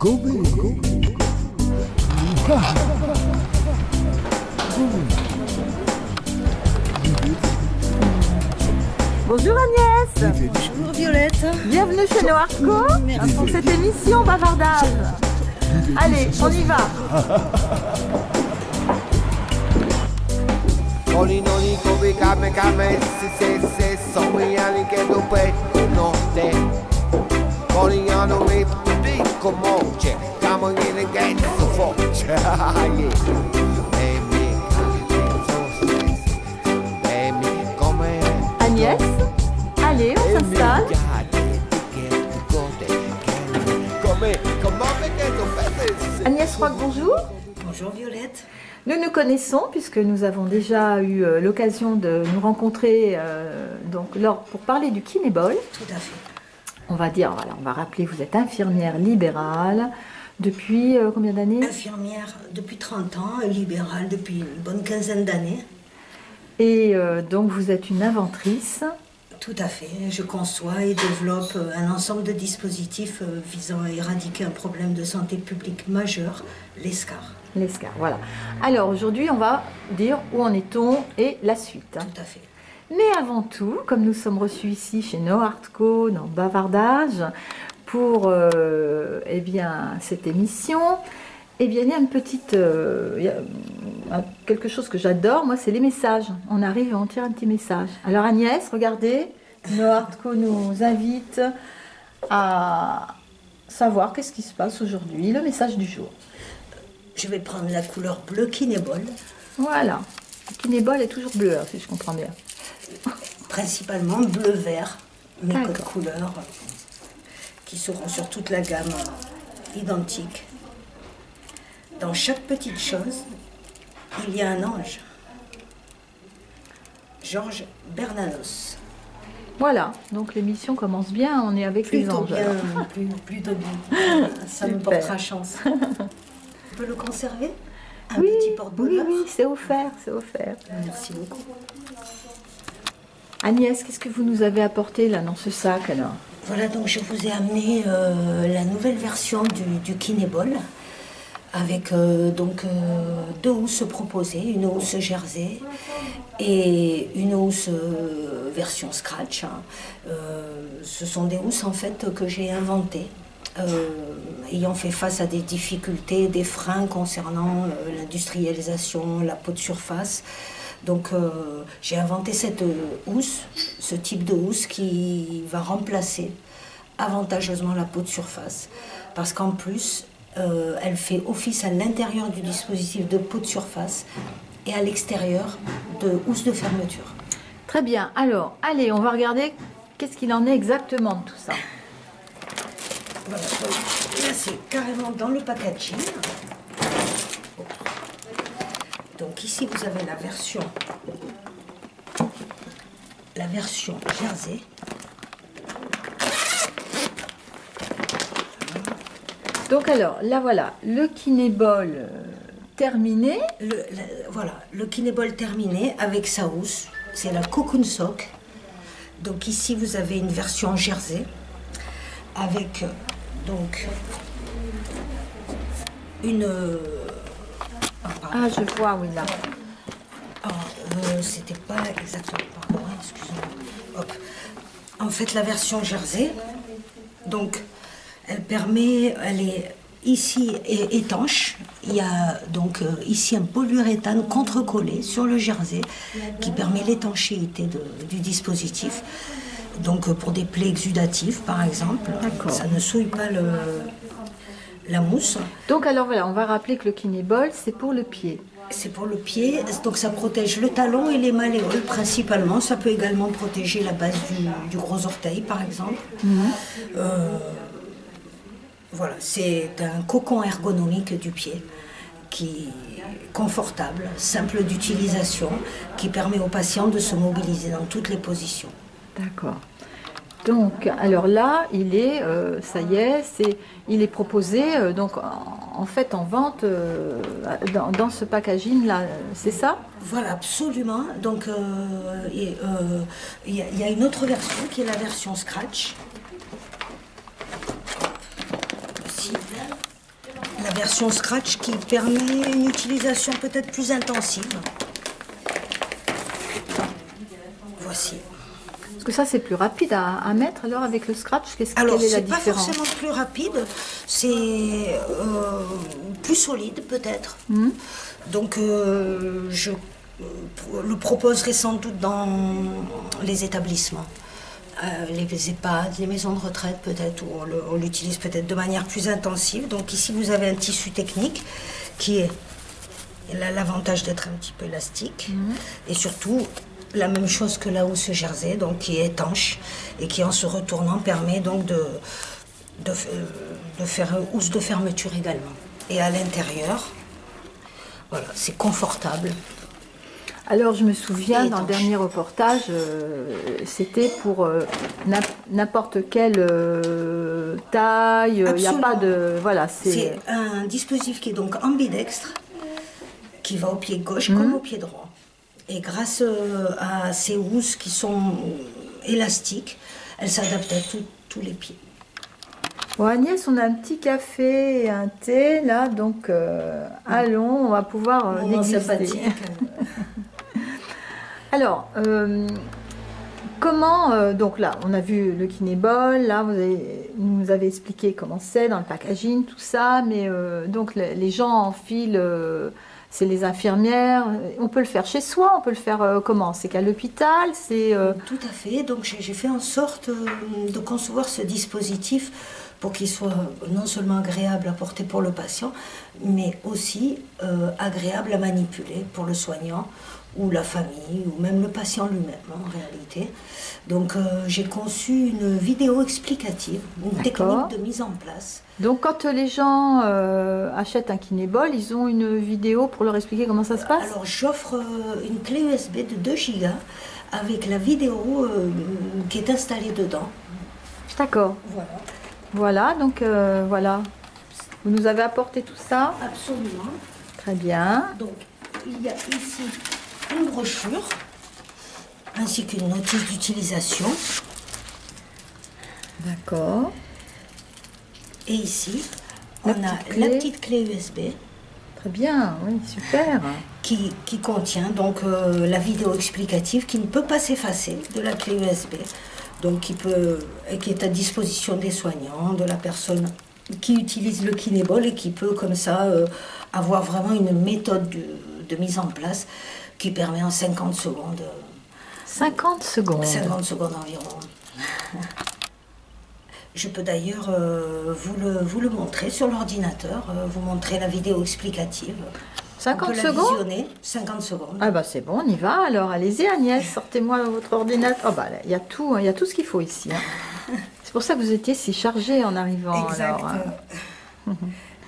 Kobe. Bonjour Agnès. Bonjour Violette. Bienvenue chez Noartco pour cette émission bavardage. Allez, on y va. Noli noli kobe kame kame se somi ali che dope no te Noli ano me pico moche Kamo in che so foce Agnès, allez, on s'installe. Agnès Roque, bonjour. Bonjour Violette. Nous nous connaissons puisque nous avons déjà eu l'occasion de nous rencontrer pour parler du kinébol. Tout à fait. On va dire, voilà, on va rappeler, vous êtes infirmière libérale depuis combien d'années? Infirmière depuis 30 ans, libérale depuis une bonne quinzaine d'années. Et donc vous êtes une inventrice. Tout à fait. Je conçois et développe un ensemble de dispositifs visant à éradiquer un problème de santé publique majeur, l'escar. L'escar, voilà. Alors aujourd'hui, on va dire où en est-on et la suite. Tout à fait. Mais avant tout, comme nous sommes reçus ici chez Noartco, dans Bavardage, pour eh bien, cette émission, eh bien, il y a une petite... quelque chose que j'adore, moi, c'est les messages. On arrive et on tire un petit message. Alors Agnès, regardez, Noartco nous invite à savoir qu'est-ce qui se passe aujourd'hui, le message du jour. Je vais prendre la couleur bleu kinébol. Voilà. Le kinébol est toujours bleu, hein, si je comprends bien. Principalement bleu-vert, mes D'accord. codes couleurs qui seront sur toute la gamme identique. Dans chaque petite chose, il y a un ange. Georges Bernanos. Voilà, donc l'émission commence bien, on est avec les Plutôt anges. bien, alors. plutôt bien. Ça me Super. portera chance. On peut le conserver? Un Oui, petit oui, porte-bonheur? oui, c'est offert, c'est offert. Merci beaucoup. Agnès, qu'est-ce que vous nous avez apporté là dans ce sac alors? Voilà, donc je vous ai amené la nouvelle version du kinébol avec deux housses proposées, une housse jersey et une housse version scratch. Ce sont des housses en fait que j'ai inventées. Ayant fait face à des difficultés, des freins concernant l'industrialisation, la peau de surface. Donc j'ai inventé cette housse, ce type de housse qui va remplacer avantageusement la peau de surface. Parce qu'en plus, elle fait office à l'intérieur du dispositif de peau de surface et à l'extérieur de housse de fermeture. Très bien, alors, allez, on va regarder qu'est-ce qu'il en est exactement de tout ça. Voilà, donc là c'est carrément dans le packaging. Donc ici vous avez la version jersey. Donc alors, là voilà, le kinébol terminé. Voilà, le kinébol terminé avec sa housse. C'est la Cocoon Sock. Donc ici vous avez une version jersey avec donc une... Ah, je vois, oui, là. C'était pas exactement... Pardon, excusez-moi. Hop. En fait, la version jersey, donc, elle est ici étanche. Il y a donc ici un polyuréthane contre-collé sur le jersey qui permet l'étanchéité du dispositif. Donc, pour des plaies exudatives, par exemple, ça ne souille pas la mousse. Donc alors voilà, on va rappeler que le kinébol, c'est pour le pied. C'est pour le pied, donc ça protège le talon et les malléoles principalement. Ça peut également protéger la base du gros orteil, par exemple. Voilà, c'est un cocon ergonomique du pied qui est confortable, simple d'utilisation, qui permet aux patients de se mobiliser dans toutes les positions. D'accord. Donc, alors là, il est, ça y est, il est proposé, donc en fait en vente dans ce packaging là, c'est ça? Voilà, absolument. Donc, il y a une autre version qui est la version scratch. Ici. la version Scratch qui permet une utilisation peut-être plus intensive. Voici. Parce que ça, c'est plus rapide à mettre alors avec le Scratch. Quelle est la Alors, c'est pas différence? forcément plus rapide, c'est plus solide peut-être. Donc, je le proposerai sans doute dans les établissements. Les EHPAD, les maisons de retraite peut-être, où on l'utilise peut-être de manière plus intensive. Donc ici, vous avez un tissu technique qui est l'avantage d'être un petit peu élastique. Et surtout, la même chose que la housse jersey, donc qui est étanche et qui, en se retournant, permet donc de faire housse de fermeture également. Et à l'intérieur, voilà, c'est confortable. Alors, je me souviens, dans le dernier reportage, c'était pour n'importe quelle taille. Il n'y a pas de... Voilà, c'est un dispositif qui est donc ambidextre, qui va au pied gauche comme au pied droit. Et grâce à ces housses qui sont élastiques, elles s'adaptent à tous les pieds. Bon, Agnès, on a un petit café et un thé, là, donc allons, on va pouvoir déguster. Alors, comment, donc là, on a vu le Kinéball, là, vous nous avez expliqué comment c'est dans le packaging, tout ça, mais donc les gens enfilent, c'est les infirmières, on peut le faire chez soi, on peut le faire comment? C'est qu'à l'hôpital, c'est... Tout à fait, donc j'ai fait en sorte de concevoir ce dispositif pour qu'il soit non seulement agréable à porter pour le patient, mais aussi agréable à manipuler pour le soignant, ou la famille, ou même le patient lui-même en réalité. Donc j'ai conçu une vidéo explicative, une technique de mise en place. Donc quand les gens achètent un Kinéball, ils ont une vidéo pour leur expliquer comment ça se passe? Alors j'offre une clé USB de 2 Go avec la vidéo qui est installée dedans. D'accord. Voilà. Voilà, donc voilà. Vous nous avez apporté tout ça? Absolument. Très bien. Donc il y a ici une brochure, ainsi qu'une notice d'utilisation. D'accord. Et ici, on a la petite clé USB. Très bien, oui, super. Qui contient donc la vidéo explicative qui ne peut pas s'effacer de la clé USB. Donc qui est à disposition des soignants, de la personne qui utilise le Kinéball et qui peut comme ça avoir vraiment une méthode de mise en place qui permet en 50 secondes. 50 secondes. 50 secondes environ. Je peux d'ailleurs vous le montrer sur l'ordinateur, vous montrer la vidéo explicative. 50 on peut secondes la visionner, 50 secondes. Ah bah c'est bon, on y va alors. Allez-y Agnès, sortez-moi votre ordinateur. Oh bah il y a tout, hein, il y a tout ce qu'il faut ici. Hein. C'est pour ça que vous étiez si chargé en arrivant. Exact. Alors, hein.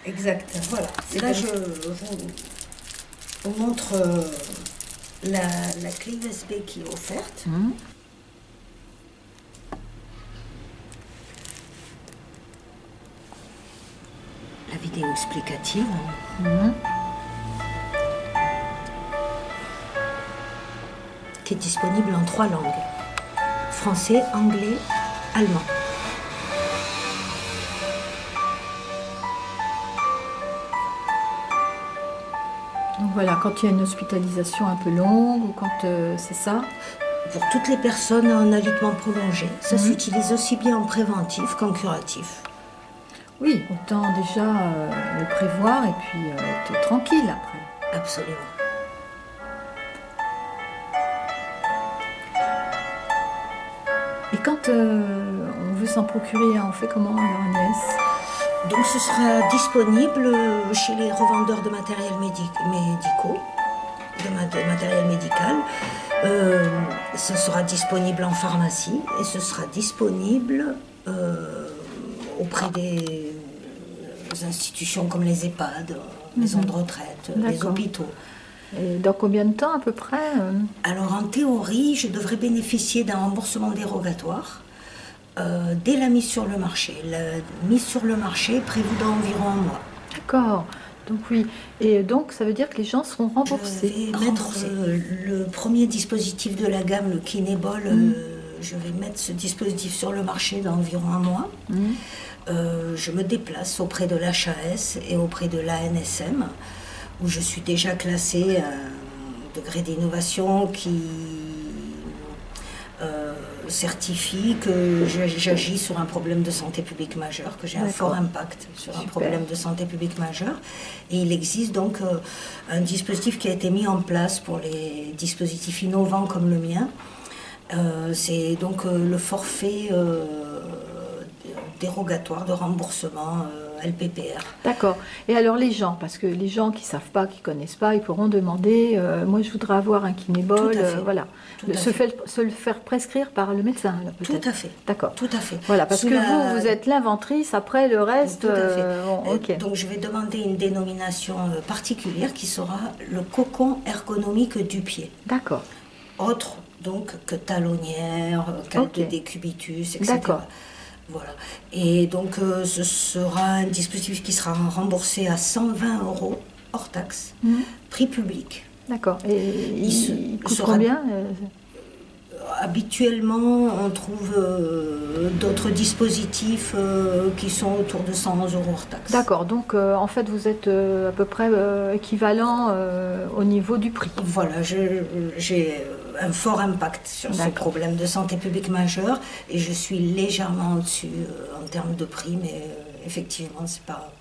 Exact. Voilà. Et là je vous montre la clé USB qui est offerte. La vidéo explicative. Qui est disponible en 3 langues. Français, anglais, allemand. Donc voilà, quand il y a une hospitalisation un peu longue ou quand c'est ça. Pour toutes les personnes en alitement prolongé, ça s'utilise aussi bien en préventif qu'en curatif. Oui, autant déjà le prévoir et puis être tranquille après. Absolument. Et quand on veut s'en procurer, on fait comment, Agnès? Donc ce sera disponible chez les revendeurs de matériel médicaux, de matériel médical. Ce sera disponible en pharmacie et ce sera disponible auprès des institutions comme les EHPAD, maisons de retraite, les hôpitaux. Et dans combien de temps à peu près Alors en théorie, je devrais bénéficier d'un remboursement dérogatoire dès la mise sur le marché. La mise sur le marché est prévue dans environ 1 mois. D'accord. Donc oui. Et donc ça veut dire que les gens seront remboursés. Je vais mettre le premier dispositif de la gamme, le Kinéball, je vais mettre ce dispositif sur le marché dans environ un mois. Je me déplace auprès de l'HAS et auprès de l'ANSM, où je suis déjà classée à un degré d'innovation qui certifie que j'agis sur un problème de santé publique majeur, que j'ai un fort impact sur un problème de santé publique majeur. Et il existe donc un dispositif qui a été mis en place pour les dispositifs innovants comme le mien. C'est donc le forfait dérogatoire de remboursement LPPR. D'accord. Et alors les gens, parce que les gens qui ne savent pas, qui ne connaissent pas, ils pourront demander, moi je voudrais avoir un kinébol, voilà. Se le faire prescrire par le médecin, peut-être. Tout à fait. D'accord. Tout à fait. Voilà, parce que vous êtes l'inventrice, après le reste... Tout à fait. Okay. Donc je vais demander une dénomination particulière qui sera le cocon ergonomique du pied. D'accord. Autre donc que talonnière, calque de décubitus, etc. D'accord. Voilà. Et donc ce sera un dispositif qui sera remboursé à 120 € hors taxe, prix public. D'accord. Et il coûte combien Habituellement, on trouve d'autres dispositifs qui sont autour de 111 € hors taxe. D'accord. Donc en fait, vous êtes à peu près équivalent au niveau du prix. Voilà. J'ai un fort impact sur ce problème de santé publique majeur et je suis légèrement au-dessus en termes de prix, mais effectivement, c'est pas...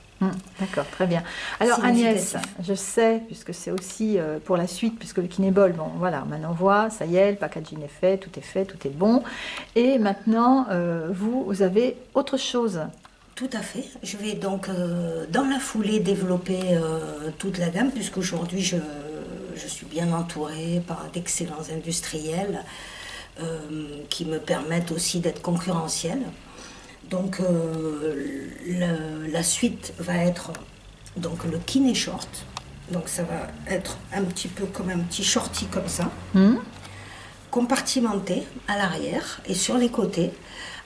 D'accord, très bien. Alors Agnès, je sais, puisque c'est aussi pour la suite, puisque le kinébol, bon voilà, maintenant on voit, ça y est, le packaging est fait, tout est bon. Et maintenant, vous avez autre chose. Tout à fait. Je vais donc dans la foulée développer toute la gamme, puisqu'aujourd'hui je suis bien entourée par d'excellents industriels qui me permettent aussi d'être concurrentielle. Donc la suite va être donc le kiné short. Donc ça va être un petit peu comme un petit shorty comme ça, compartimenté à l'arrière et sur les côtés,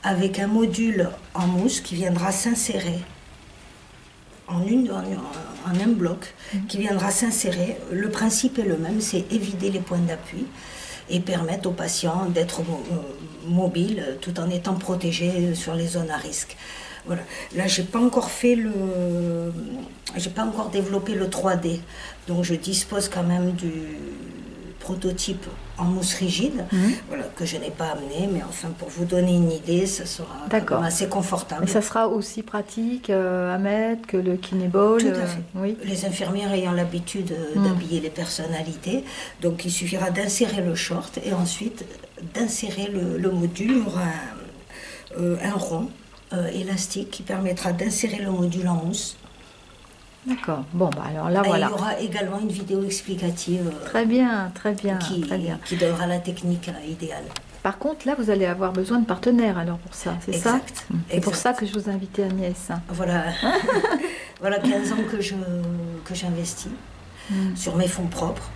avec un module en mousse qui viendra s'insérer en un bloc, qui viendra s'insérer. Le principe est le même, c'est éviter les points d'appui et permettre aux patients d'être mobiles tout en étant protégés sur les zones à risque. Voilà. Là, j'ai pas encore développé le 3D, donc je dispose quand même du prototype en mousse rigide, voilà, que je n'ai pas amené, mais enfin pour vous donner une idée, ça sera quand même assez confortable. Et ça sera aussi pratique à mettre que le kinébol. Tout à fait. Oui. Les infirmières ayant l'habitude d'habiller les personnalités, donc il suffira d'insérer le short et ensuite d'insérer le module. Il y aura un rond élastique qui permettra d'insérer le module en mousse. D'accord. Bon, bah alors là, voilà. Il y aura également une vidéo explicative. Très bien. Qui donnera la technique idéale. Par contre, là, vous allez avoir besoin de partenaires alors pour ça, c'est ça? Exact. C'est pour ça que je vous ai invité Agnès. Voilà. Voilà 15 ans que j'investis sur mes fonds propres.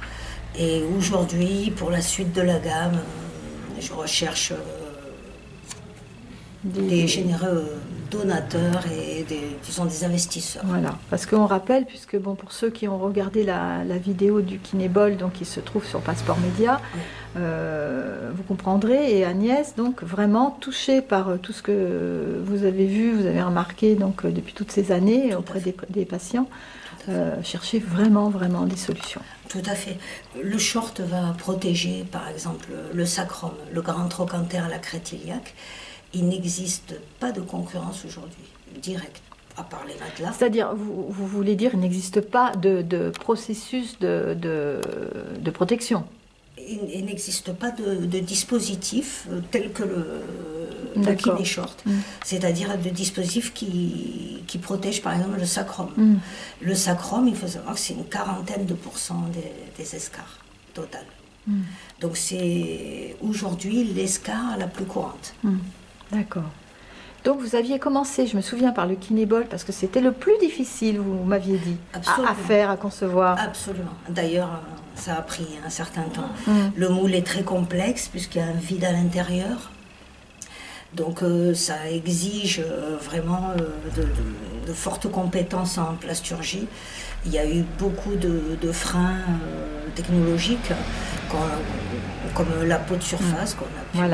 Et aujourd'hui, pour la suite de la gamme, je recherche des généreux donateurs et des investisseurs. Voilà, parce qu'on rappelle, puisque bon, pour ceux qui ont regardé la vidéo du kinébol, donc qui se trouve sur Passeport Média, vous comprendrez, et Agnès, donc vraiment touchée par tout ce que vous avez vu, vous avez remarqué donc depuis toutes ces années auprès des patients, chercher vraiment des solutions. Tout à fait. Le short va protéger par exemple le sacrum, le grand trochanter à la crête iliaque. Il n'existe pas de concurrence aujourd'hui, direct, à part les matelas. C'est-à-dire, vous voulez dire, il n'existe pas de processus de protection? Il n'existe pas de dispositif tel que le kiné short, c'est-à-dire de dispositif qui protège par exemple le sacrum. Le sacrum, il faut savoir que c'est une 40% des escarres totales. Donc c'est aujourd'hui l'escarre la plus courante. D'accord. Donc vous aviez commencé, je me souviens, par le kinébol, parce que c'était le plus difficile, vous m'aviez dit, à faire, à concevoir. Absolument. D'ailleurs, ça a pris un certain temps. Le moule est très complexe, puisqu'il y a un vide à l'intérieur. Donc ça exige vraiment de fortes compétences en plasturgie. Il y a eu beaucoup de freins technologiques, comme la peau de surface qu'on a pu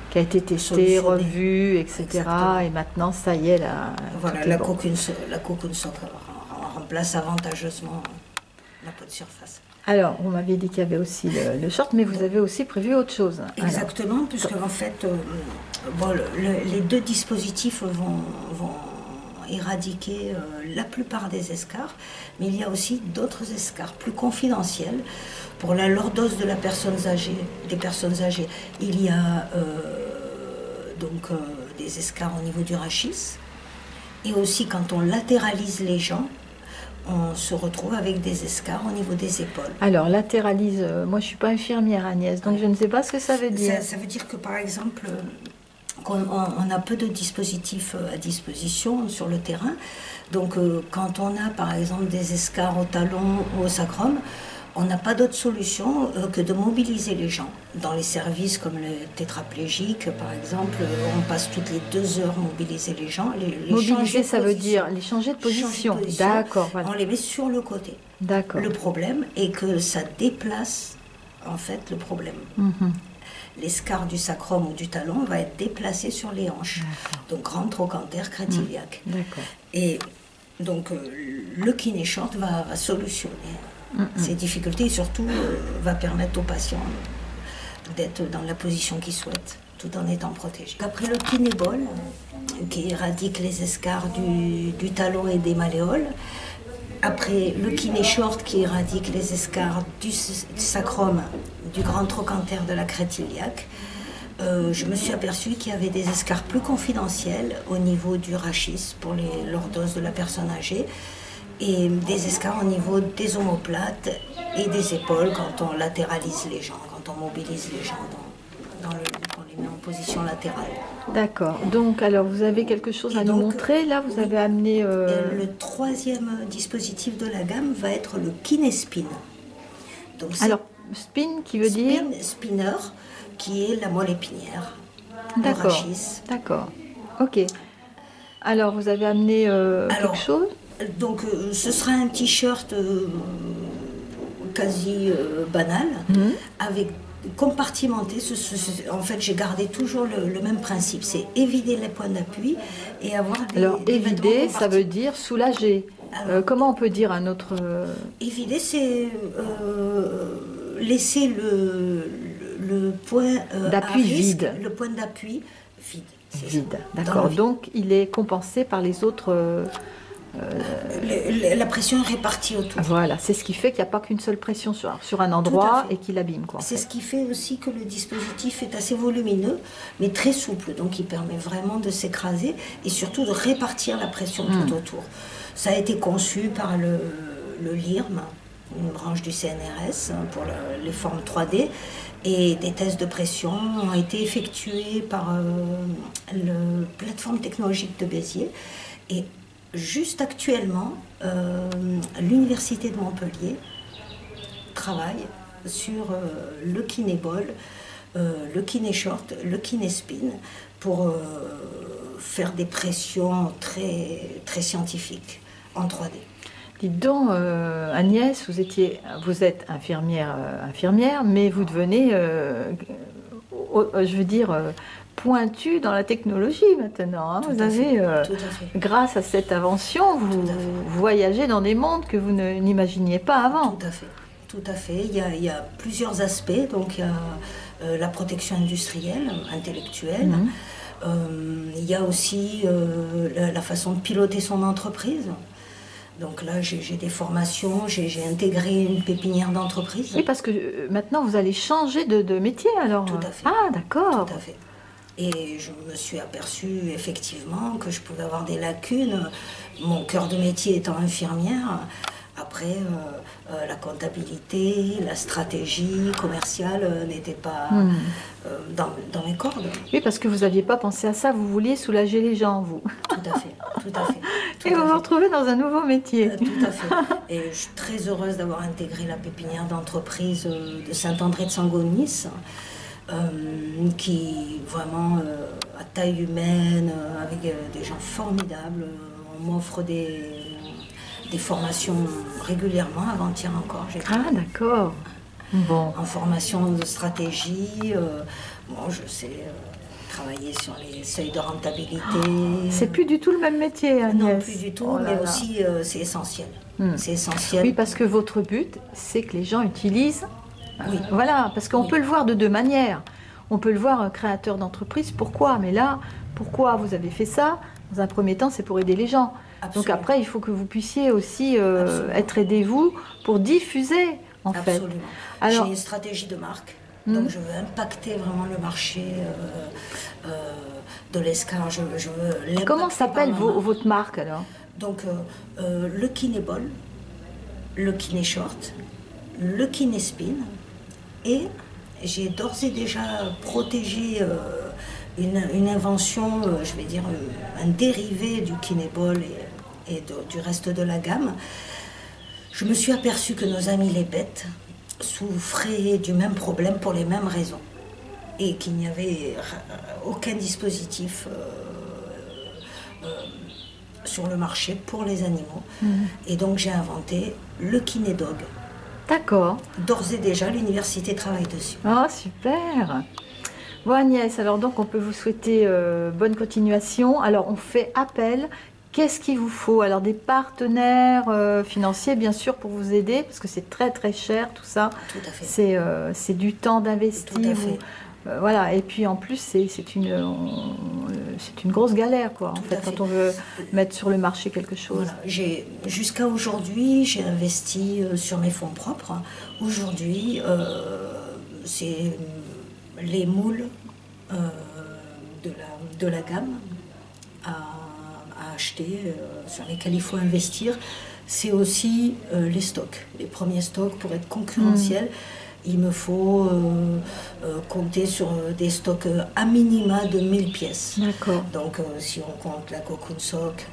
qui a été testé, solutionné. revu, etc. Exactement. Et maintenant, ça y est, là, Voilà, tout est la bon. cocoon sock remplace avantageusement la peau de surface. Alors, vous m'aviez dit qu'il y avait aussi le short, mais vous avez aussi prévu autre chose. Alors, Exactement, puisque en fait, bon, les deux dispositifs vont éradiquer la plupart des escarres, mais il y a aussi d'autres escarres plus confidentielles. Pour la lordose de la des personnes âgées, il y a des escarres au niveau du rachis, et aussi quand on latéralise les jambes, on se retrouve avec des escarres au niveau des épaules. alors, latéralise, moi je ne suis pas infirmière, Agnès, donc je ne sais pas ce que ça veut dire. Ça veut dire que par exemple, on a peu de dispositifs à disposition sur le terrain. Donc quand on a par exemple des escarres au talon ou au sacrum, on n'a pas d'autre solution que de mobiliser les gens. Dans les services comme les tétraplégiques, par exemple, on passe toutes les 2 heures mobiliser les gens. Les changer Mobiliser, de ça veut position. dire les changer de Changer de position. position, D'accord, voilà. On les met sur le côté. D'accord. Le problème est que ça déplace en fait le problème. Mhm. L'escarre du sacrum ou du talon va être déplacé sur les hanches. Donc grand trochanter crétiliaque. D'accord. Et donc le kiné short va solutionner ces difficultés et surtout va permettre aux patients d'être dans la position qu'ils souhaitent tout en étant protégés. Après le kiné ball, qui éradique les escarres du talon et des malléoles, après le kiné short qui éradique les escarres du sacrum, du grand trochanter de la crête iliaque, je me suis aperçue qu'il y avait des escarres plus confidentielles au niveau du rachis pour les lordoses de la personne âgée et des escarres au niveau des omoplates et des épaules quand on latéralise les jambes, quand on mobilise les jambes qu'on les met en position latérale. D'accord. Donc, alors, vous avez quelque chose à Et nous donc, montrer. Là, vous oui. avez amené... Et le troisième dispositif de la gamme va être le kinespin. Donc, c'est Alors, spin qui veut dire... spinner, qui est la moelle épinière, le D'accord. rachis. D'accord. Ok. Alors, vous avez amené quelque chose. Donc, ce sera un t-shirt quasi banal, avec compartimenté. En fait, j'ai gardé toujours le même principe, c'est évider les points d'appui et avoir des Alors, des vêtements évider, ça compartis- veut dire soulager. Alors, Comment on peut dire un autre... Évider, c'est laisser le point D'appui à risque, vide. le point d'appui vide. c'est ça. vide. Dans D'accord. le vide. Donc, il est compensé par les autres... La pression est répartie autour. Voilà, c'est ce qui fait qu'il n'y a pas qu'une seule pression sur un endroit fait. et qu'il abîme. Quoi, en C'est fait. ce qui fait aussi que le dispositif est assez volumineux, mais très souple. Donc il permet vraiment de s'écraser et surtout de répartir la pression tout autour. Ça a été conçu par le LIRM, une branche du CNRS, pour les formes 3D. Et des tests de pression ont été effectués par la plateforme technologique de Béziers. Et juste actuellement, l'Université de Montpellier travaille sur le kinéball, le kiné short, le kiné spin pour faire des pressions très, très scientifiques en 3D. Dites donc, Agnès, vous êtes infirmière, mais vous devenez, je veux dire, pointue dans la technologie maintenant. Hein. Tout Vous à avez, fait, tout à fait. grâce à cette invention, vous Tout à fait. voyagez dans des mondes que vous n'imaginiez pas avant. Tout à fait. Tout à fait. Il y a plusieurs aspects. Donc il y a la protection industrielle, intellectuelle. Il y a aussi la façon de piloter son entreprise. Donc là, j'ai des formations, j'ai intégré une pépinière d'entreprise. Oui, parce que maintenant, vous allez changer de métier alors. Tout à fait. Ah, d'accord. Tout à fait. Et je me suis aperçue effectivement que je pouvais avoir des lacunes. Mon cœur de métier étant infirmière, après la comptabilité, la stratégie commerciale n'étaient pas dans mes cordes. Oui, parce que vous n'aviez pas pensé à ça, vous vouliez soulager les gens, vous. Tout à fait, tout à fait. Tout Et à vous vous fait. retrouvez dans un nouveau métier. Tout à fait. Et je suis très heureuse d'avoir intégré la pépinière d'entreprise de Saint-André de Sangonis, qui vraiment à taille humaine, avec des gens formidables. On m'offre des formations régulièrement, avant-hier encore. J'ai Ah, d'accord. Bon. en formation de stratégie. Bon, je sais travailler sur les seuils de rentabilité. C'est plus du tout le même métier, Agnès. Non, plus du tout, Oh là mais là. aussi c'est essentiel. C'est essentiel. Oui, parce que votre but, c'est que les gens utilisent. Oui. Voilà, parce qu'on Oui. peut le voir de deux manières. On peut le voir un créateur d'entreprise, pourquoi? Mais là, pourquoi vous avez fait ça? Dans un premier temps, c'est pour aider les gens. Donc Absolument. après, il faut que vous puissiez aussi Absolument. être aidé, vous, pour diffuser, en fait. Absolument. Alors- J'ai une stratégie de marque, donc je veux impacter vraiment le marché de l'escargot. Je veux l'impacter Comment s'appelle par ma marque. votre marque, alors? Donc le Kinéball, le Kiné Short, le Kiné Spin, et j'ai d'ores et déjà protégé une invention, je vais dire un dérivé du Kinéball et du reste de la gamme. Je me suis aperçue que nos amis les bêtes souffraient du même problème pour les mêmes raisons et qu'il n'y avait aucun dispositif sur le marché pour les animaux. Et donc j'ai inventé le Kinédog. D'accord. D'ores et déjà, l'université travaille dessus. Ah, super. Bon, Agnès, alors donc on peut vous souhaiter bonne continuation. Alors on fait appel. Qu'est-ce qu'il vous faut? Alors des partenaires financiers, bien sûr, pour vous aider, parce que c'est très très cher tout ça. Tout à fait. C'est du temps d'investir. Tout à fait. Voilà, et puis en plus c'est une grosse galère, quoi, en Tout fait, à fait. quand on veut mettre sur le marché quelque chose. Voilà. Jusqu'à aujourd'hui, j'ai investi sur mes fonds propres. Aujourd'hui, c'est les moules de la gamme à acheter, sur lesquels il faut investir. C'est aussi les stocks, les premiers stocks pour être concurrentiel. Il me faut compter sur des stocks à minima de 1000 pièces. D'accord. Donc si on compte la Cocoon Sock,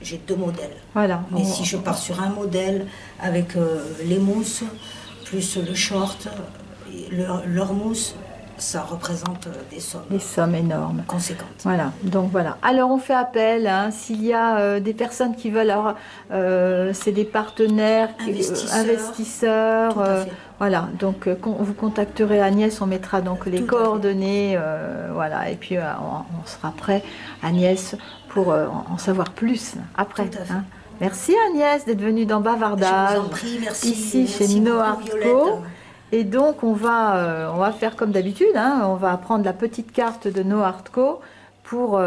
j'ai 2 modèles. Voilà. Mais si je pars sur un modèle avec les mousses, plus le short, leur mousse, ça représente des Des sommes énormes. conséquentes. Voilà, donc voilà. Alors on fait appel, hein, s'il y a des personnes qui veulent, alors c'est des partenaires, investisseurs, Tout à fait. voilà. Donc vous contacterez Agnès, on mettra donc les Tout à coordonnées, voilà. Et puis on sera prêt, Agnès, pour en savoir plus après. Tout à fait. Hein. Merci Agnès d'être venue dans Bavardage, Je vous en prie, merci. ici chez Merci No beaucoup, Art Co. Violette. Et donc, on va faire comme d'habitude, hein, on va prendre la petite carte de No Art Co pour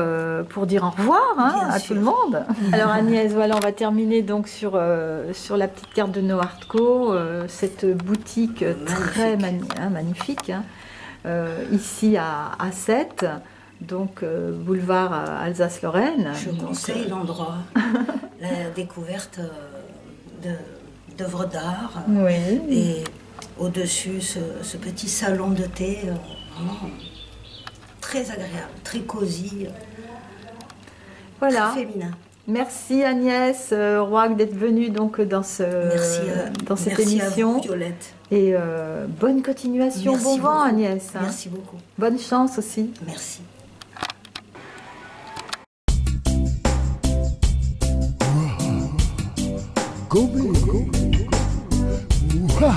dire au revoir, hein, Bien à sûr. tout le monde. Alors Agnès, voilà, on va terminer donc sur la petite carte de No Art Co, cette boutique très magnifique, hein, ici à Sète, donc boulevard Alsace-Lorraine. Je Donc, conseille l'endroit, la découverte d'œuvres d'art. Oui. Et au-dessus, ce petit salon de thé, vraiment très agréable, très cosy, Voilà. très féminin. Merci Agnès Roig d'être venue donc dans cette Merci émission. à vous, Violette. Et bonne continuation, Merci bon vent beaucoup. Agnès. Hein. Merci beaucoup. Bonne chance aussi. Merci. Go big. Wah.